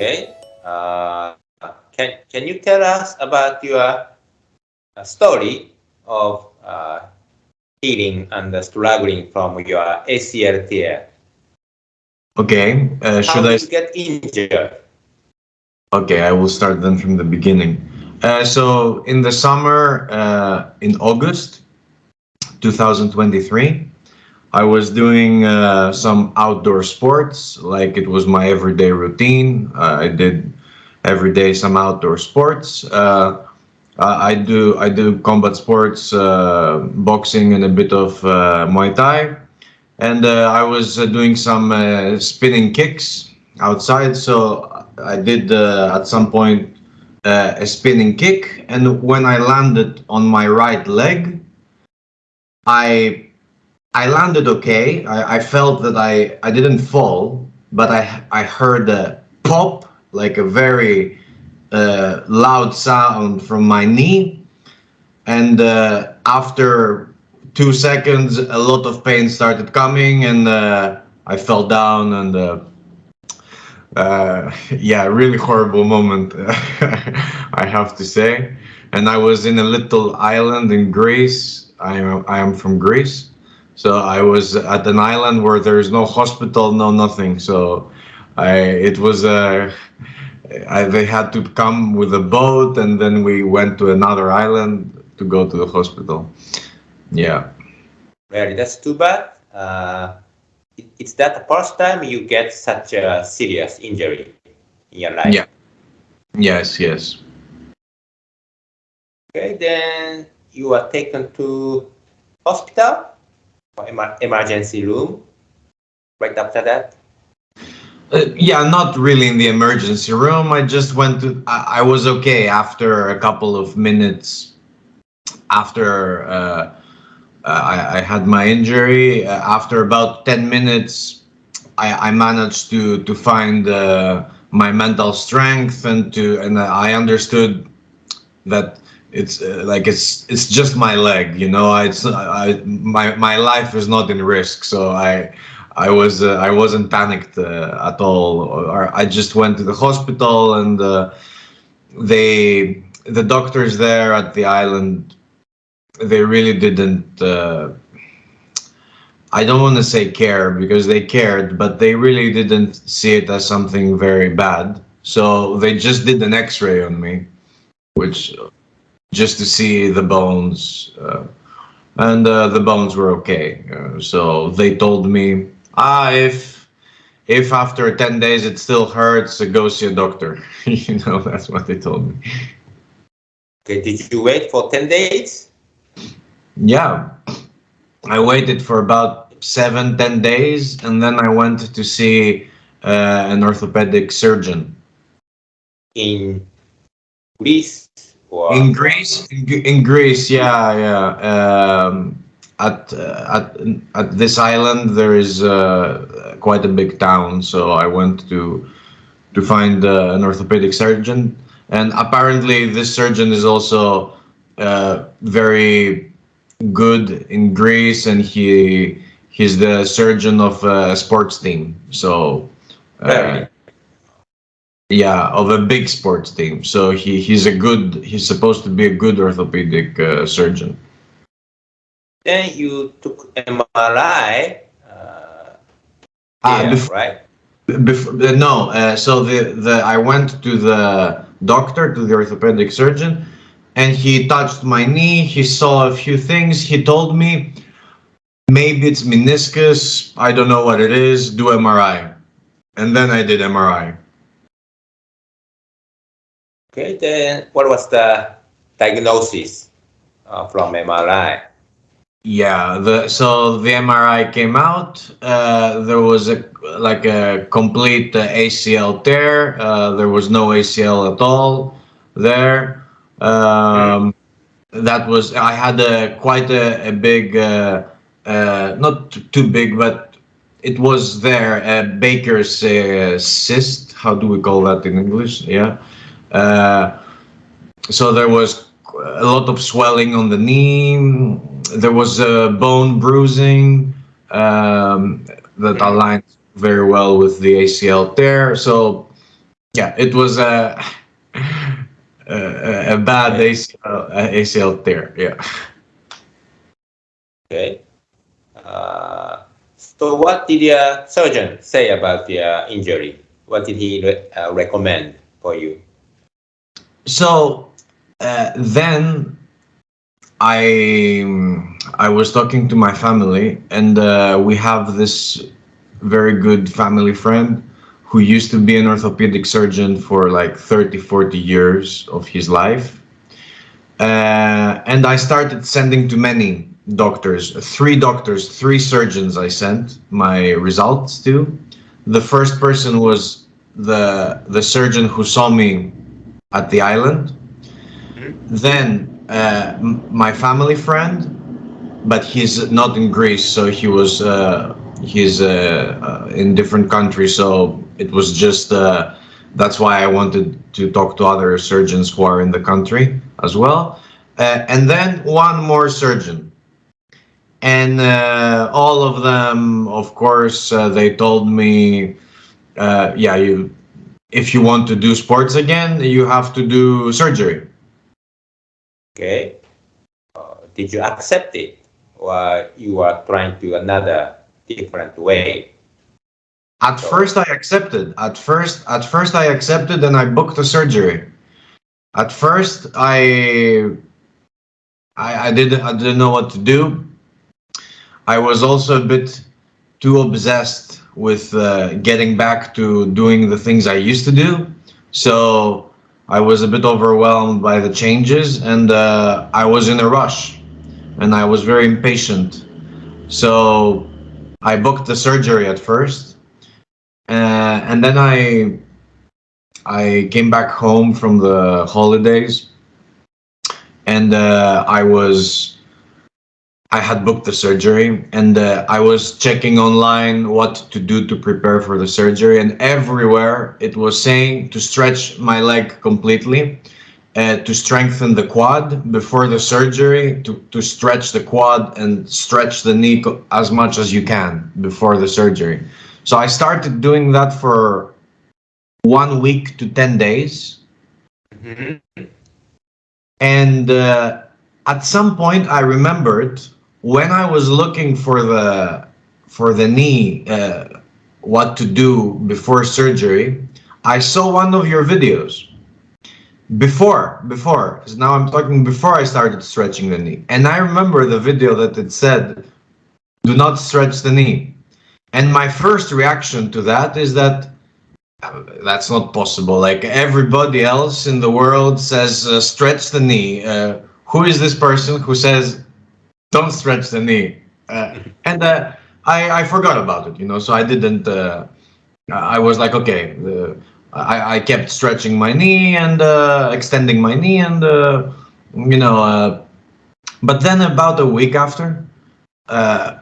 Okay. Can you tell us about your story of healing and struggling from your ACL tear? Okay, How should I? did you get injured? Okay, I will start then from the beginning. So in the summer, in August 2023, I was doing some outdoor sports, like it was my everyday routine. I did every day some outdoor sports. I do combat sports, boxing, and a bit of Muay Thai. And I was doing some spinning kicks outside. So I did at some point a spinning kick, and when I landed on my right leg, I I landed okay. I felt that I didn't fall, but I heard a pop, like a very loud sound from my knee, and after 2 seconds, a lot of pain started coming, and I fell down, and yeah, really horrible moment, I have to say. And I was in a little island in Greece. I am from Greece, so I was at an island where there is no hospital, no nothing. So it was they had to come with a boat, and then we went to another island to go to the hospital. Yeah. Really, that's too bad. It's that the first time you get such a serious injury in your life. Yeah. Yes. Yes. Okay, then you are taken to hospital or emergency room right after that. Yeah, not really in the emergency room. I just went to. I was okay after a couple of minutes after I had my injury. After about 10 minutes, I managed to find my mental strength, and I understood that it's like it's just my leg, it's my life is not in risk, so I wasn't panicked at all, or I just went to the hospital, and the doctors there at the island, they really didn't I don't want to say care, because they cared, but they really didn't see it as something very bad, so they just did an x-ray on me, which just to see the bones, and the bones were okay. So they told me, if after 10 days it still hurts, go see a doctor. That's what they told me. Okay, did you wait for 10 days? Yeah, I waited for about 7, 10 days, and then I went to see an orthopedic surgeon. In Greece or In Greece, yeah, yeah. At this island, there is quite a big town, so I went to find an orthopedic surgeon, and apparently this surgeon is also very good in Greece, and he's the surgeon of a sports team. So. very. Yeah, of a big sports team. So he's supposed to be a good orthopedic surgeon. Then you took MRI Ah, there, right? before no. So the I went to the doctor, to the orthopedic surgeon, and he touched my knee. He saw a few things. He told me maybe it's meniscus. I don't know what it is. Do MRI, and then I did MRI. Okay, then what was the diagnosis from MRI? Yeah, the MRI came out. There was a complete ACL tear. There was no ACL at all there. That was I had quite a big, not too big, but it was there, a Baker's cyst. How do we call that in English? Yeah. Uh, so there was a lot of swelling on the knee. There was bone bruising that aligned very well with the ACL tear. So Yeah, it was a bad Okay. ACL tear. Yeah. Okay. So what did your surgeon say about your injury? What did he recommend for you? So then I was talking to my family, and we have this very good family friend who used to be an orthopedic surgeon for like 30, 40 years of his life. And I started sending to many doctors, three surgeons I sent my results to. The first person was the surgeon who saw me at the island. Mhm. Then my family friend, but he's not in Greece, so he's in different countries. So it was just that's why I wanted to talk to other surgeons who are in the country as well. And then one more surgeon, and all of them, of course, they told me, yeah, you if you want to do sports again, you have to do surgery. Okay. Did you accept it, or you are trying to another different way? At So first, I accepted. At first, I accepted, and I booked a surgery. At first, I didn't know what to do. I was also a bit too obsessed with getting back to doing the things I used to do. So I was a bit overwhelmed by the changes, and I was in a rush, and I was very impatient. So I booked the surgery at first, and then I came back home from the holidays, and I had booked the surgery, and I was checking online what to do to prepare for the surgery, and everywhere it was saying to stretch my leg completely, to strengthen the quad before the surgery, to stretch the quad and stretch the knee as much as you can before the surgery. So I started doing that for 1 week to 10 days. mhm. And at some point, I remembered when I was looking for the knee, what to do before surgery. I saw one of your videos before. 'Cause now I'm talking before I started stretching the knee, and I remember the video that it said, "Do not stretch the knee." And my first reaction to that is that that's not possible. Like everybody else in the world says, stretch the knee. Who is this person who says, don't stretch the knee? And I forgot about it, so I didn't. I was like, okay. I kept stretching my knee and extending my knee, and you know. But then about a week after, uh,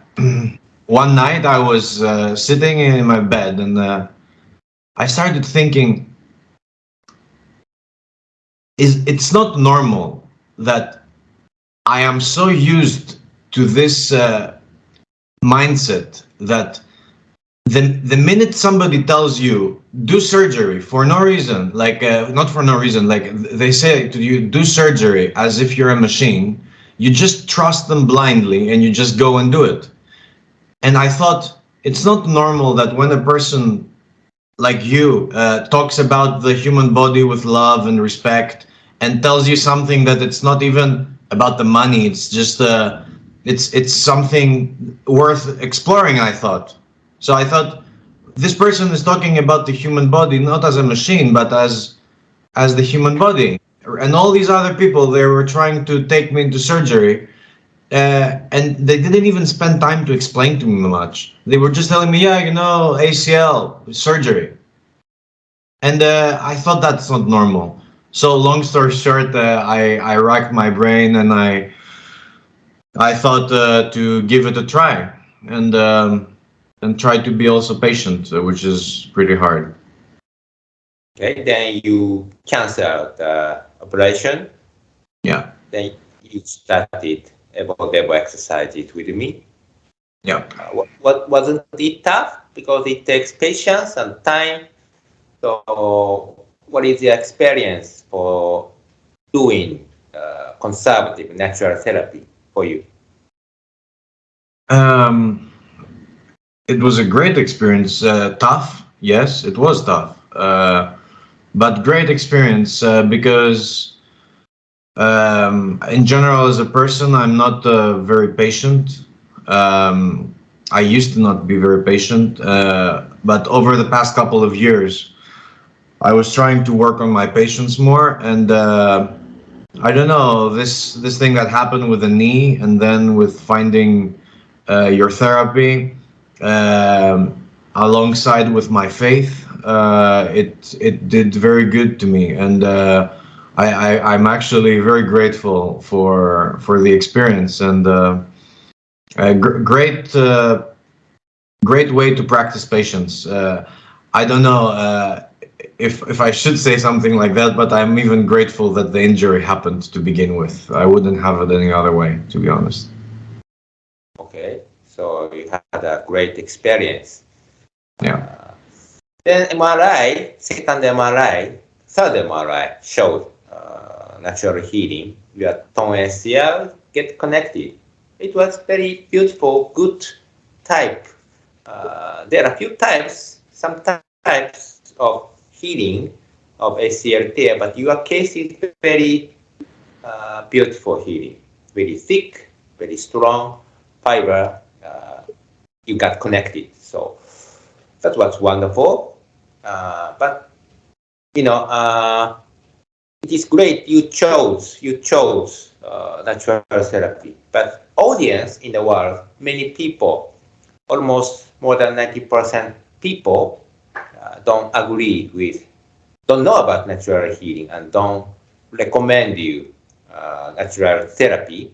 one night I was sitting in my bed, and I started thinking, it's not normal that I am so used to this mindset that the minute somebody tells you do surgery for no reason, like not for no reason, like they say to you do surgery as if you're a machine, you just trust them blindly and you just go and do it. And I thought it's not normal that when a person like you talks about the human body with love and respect and tells you something that it's not even about the money, it's just it's something worth exploring, I thought. So I thought this person is talking about the human body not as a machine but as the human body. And all these other people, they were trying to take me into surgery, and they didn't even spend time to explain to me much. They were just telling me, yeah, ACL surgery. And I thought that's not normal. So long story short, I racked my brain, and I thought to give it a try, and try to be also patient, which is pretty hard. Okay, then you cancel the operation. Yeah, Then you started about level exercises with me. yeah. What wasn't it tough because it takes patience and time. So what is your experience for doing conservative natural therapy for you? Um, it was a great experience. Tough, yes, it was tough. But great experience because in general, as a person, I'm not very patient. I used to not be very patient, but over the past couple of years, I was trying to work on my patience more, and I don't know this thing that happened with the knee, and then with finding your therapy alongside with my faith, it did very good to me, and I'm actually very grateful for the experience, and great way to practice patience. I don't know if I should say something like that, but I'm even grateful that the injury happened to begin with. I wouldn't have it any other way, to be honest. Okay, so you had a great experience. Yeah. Then MRI, second MRI, third MRI showed natural healing. Your tone ACL get connected. It was very beautiful, good type. There are a few types, some types of healing of ACL tear, but your case is very beautiful healing. Very thick, very strong fiber. You got connected. So that was wonderful. But you know, it is great you chose natural therapy. But audience in the world, many people, almost more than 90% people don't know about natural healing and don't recommend you natural therapy.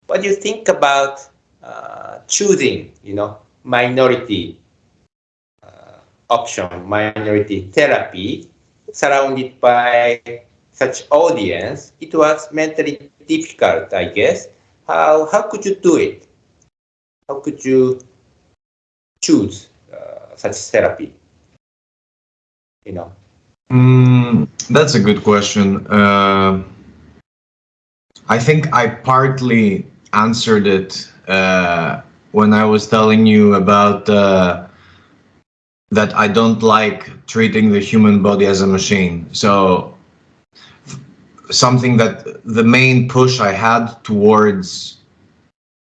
What do you think about choosing, minority option, minority therapy, surrounded by such audience? It was mentally difficult, I guess. How could you do it? How could you choose such therapy? That's a good question. I think I partly answered it when I was telling you about that I don't like treating the human body as a machine. So something that the main push I had towards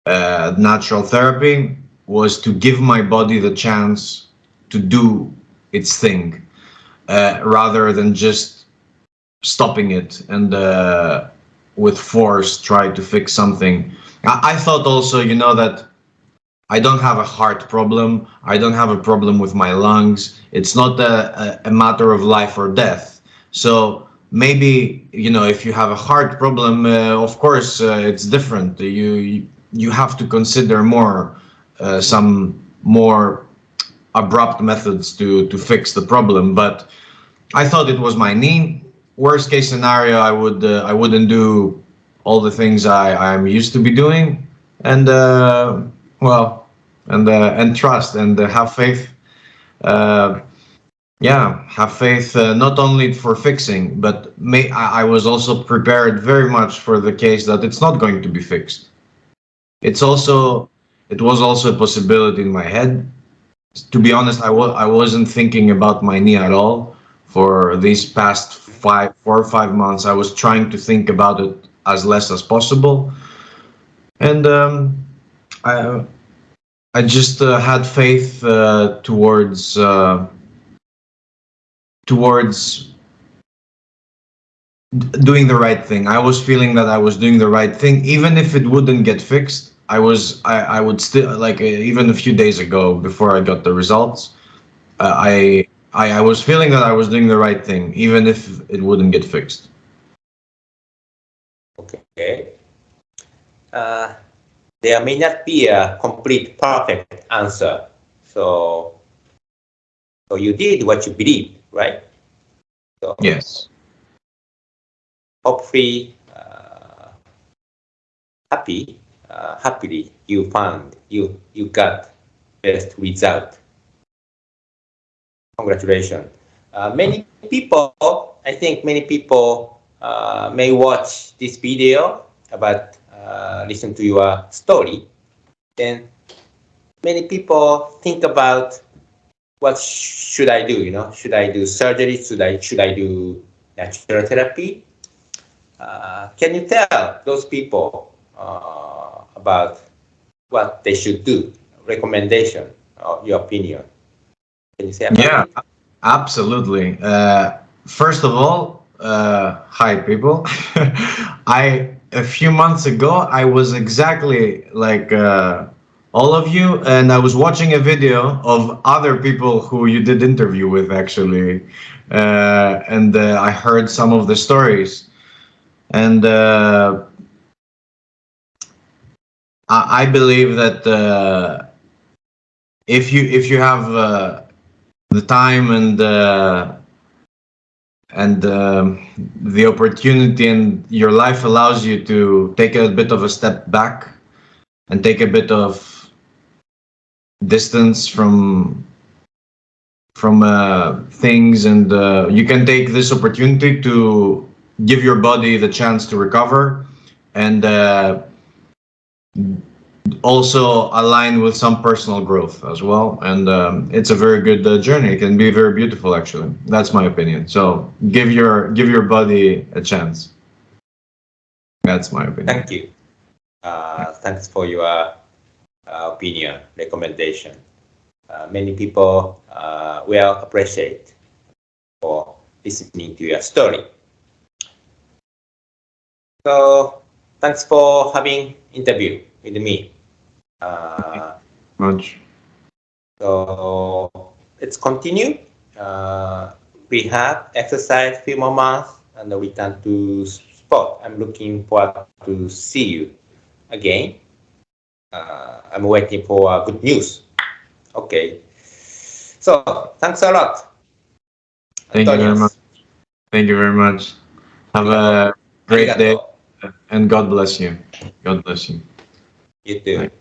natural therapy was to give my body the chance to do its thing rather than just stopping it and with force try to fix something. I thought also, that I don't have a heart problem. I don't have a problem with my lungs. It's not a matter of life or death. So maybe, if you have a heart problem, of course, it's different. You have to consider some more abrupt methods to fix the problem. But I thought it was my knee. Worst case scenario, I wouldn't do all the things I'm used to be doing, and well, and trust and have faith. Uh, yeah, have faith not only for fixing, but I was also prepared very much for the case that it's not going to be fixed. It was also a possibility in my head. To be honest, I wasn't thinking about my knee at all for these past 4 or 5 months. I was trying to think about it as less as possible, and I I just had faith towards doing the right thing. I was feeling that I was doing the right thing, even if it wouldn't get fixed. I would still like even a few days ago before I got the results. I was feeling that I was doing the right thing, even if it wouldn't get fixed. Okay. There may not be a complete perfect answer. So you did what you believe, right? So Yes. hopefully, happily you got best result. Congratulations. Many people, I think many people may watch this video about listen to your story. Then many people think about what should I do? Should I do surgery? Should I do natural therapy? Can you tell those people about what they should do? Recommendation or your opinion? Can you say about Yeah, it? absolutely. First of all, hi people. A few months ago, I was exactly like all of you, and I was watching a video of other people who you did interview with actually, and I heard some of the stories, and I believe that if you have the time and the opportunity and your life allows you to take a bit of a step back and take a bit of distance from things, and you can take this opportunity to give your body the chance to recover and also align with some personal growth as well, and it's a very good journey. It can be very beautiful actually. That's my opinion. So give your body a chance. That's my opinion. Thank you. Thanks for your opinion, recommendation. Many people will appreciate for listening to your story. So thanks for having interview with me. Much. So let's continue. We have exercise few more months and then return to sport. I'm looking forward to see you again. I'm waiting for good news. Okay. So thanks a lot. Thank you very Antonios. much. Thank you very much. Have a great day, and God bless you. God bless you. You too. Bye.